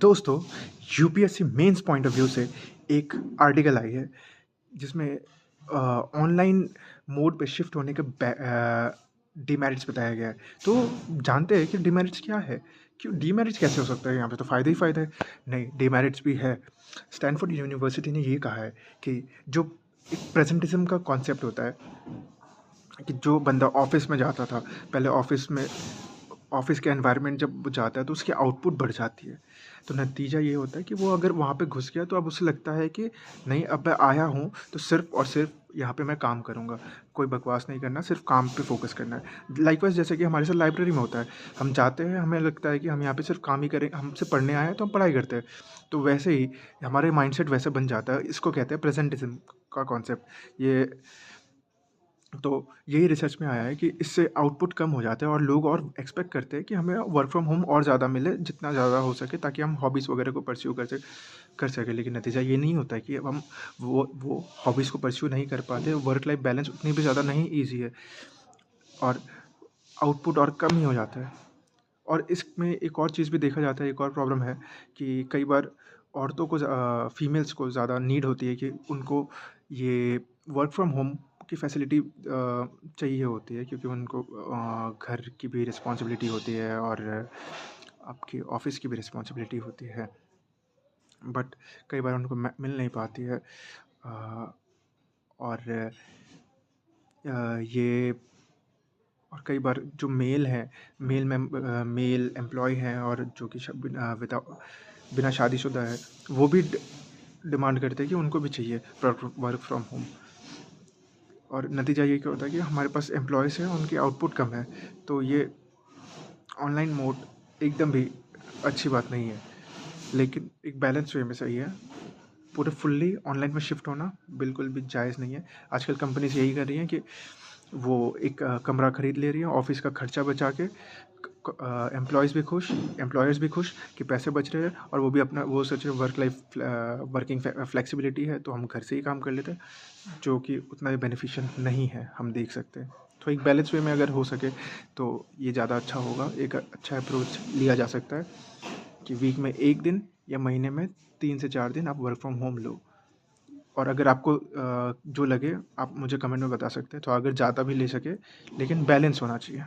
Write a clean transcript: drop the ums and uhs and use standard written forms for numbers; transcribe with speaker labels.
Speaker 1: दोस्तों, UPSC mains point of view से एक आर्टिकल आई है जिसमें ऑनलाइन मोड पे शिफ्ट होने के डीमेरिट्स बताया गया है। तो जानते हैं कि डीमेरिट्स क्या है? क्यों डीमेरिट्स कैसे हो सकता है? यहाँ पे तो फ़ायदे ही फ़ायदे हैं। नहीं, डीमेरिट्स भी है। स्टैनफोर्ड यूनिवर्सिटी ने ये कहा है कि जो एक प्रेजेंटिज़्म का कॉन्सेप्ट होता है कि जो बंदा ऑफ़िस में जाता था, पहले ऑफ़िस के एनवायरनमेंट जब वो जाता है तो उसकी आउटपुट बढ़ जाती है। तो नतीजा ये होता है कि वो अगर वहाँ पे घुस गया तो अब उसे लगता है कि नहीं, अब मैं आया हूँ तो सिर्फ़ और सिर्फ़ यहाँ पे मैं काम करूँगा। कोई बकवास नहीं करना, सिर्फ़ काम पे फ़ोकस करना है। लाइकवाइज़ जैसे कि हमारे साथ लाइब्रेरी में होता है। हम जाते हैं, हमें लगता है कि हम यहाँ पे सिर्फ़ काम ही करें, हमसे पढ़ने आए हैं तो हम पढ़ाई करते हैं। तो वैसे ही हमारे माइंडसेट वैसे बन जाता है। इसको कहते हैं प्रेज़ेंटिज़्म का कॉन्सेप्ट। ये तो यही रिसर्च में आया है कि इससे आउटपुट कम हो जाता है और लोग और एक्सपेक्ट करते हैं कि हमें वर्क फ्रॉम होम और ज़्यादा मिले, जितना ज़्यादा हो सके, ताकि हम हॉबीज़ वगैरह को परस्यू कर सकें। लेकिन नतीजा ये नहीं होता है कि अब हम वो हॉबीज़ को परस्यू नहीं कर पाते, वर्क लाइफ बैलेंस उतनी भी ज़्यादा नहीं ईज़ी है और आउटपुट और कम ही हो जाता है। और इसमें एक और चीज़ भी देखा जाता है, एक और प्रॉब्लम है कि कई बार औरतों को फीमेल्स को ज़्यादा नीड होती है कि उनको ये वर्क फ्रॉम होम की फैसिलिटी चाहिए होती है, क्योंकि उनको घर की भी रिस्पॉन्सिबिलिटी होती है और आपकी ऑफिस की भी रिस्पॉन्सिबिलिटी होती है, बट कई बार उनको मिल नहीं पाती है। और ये और कई बार जो मेल एम्प्लॉय हैं और जो कि बिना शादीशुदा है, वो भी डिमांड करते हैं कि उनको भी चाहिए वर्क फ्रॉम होम। और नतीजा ये क्या होता है कि हमारे पास एम्प्लॉयज़ हैं, उनकी आउटपुट कम है। तो ये ऑनलाइन मोड एकदम भी अच्छी बात नहीं है, लेकिन एक बैलेंस वे में सही है। पूरे फुल्ली ऑनलाइन में शिफ्ट होना बिल्कुल भी जायज़ नहीं है। आजकल कंपनीज़ यही कर रही हैं कि वो एक कमरा ख़रीद ले रही हैं ऑफ़िस का ख़र्चा बचा के। एम्प्लॉयज़ भी खुश, एम्प्लॉयर्स भी खुश कि पैसे बच रहे हैं, और वो भी अपना वो सोच रहे वर्किंग फ्लेक्सिबिलिटी है तो हम घर से ही काम कर लेते हैं, जो कि उतना भी बेनिफिशियल नहीं है, हम देख सकते हैं। तो एक बैलेंस वे में अगर हो सके तो ये ज़्यादा अच्छा होगा। एक अच्छा अप्रोच लिया जा सकता है कि वीक में 1 दिन या महीने में 3 से 4 दिन आप वर्क फ्रॉम होम लो। और अगर आपको जो लगे आप मुझे कमेंट में बता सकते हैं, तो अगर ज़्यादा भी ले सके, लेकिन बैलेंस होना चाहिए।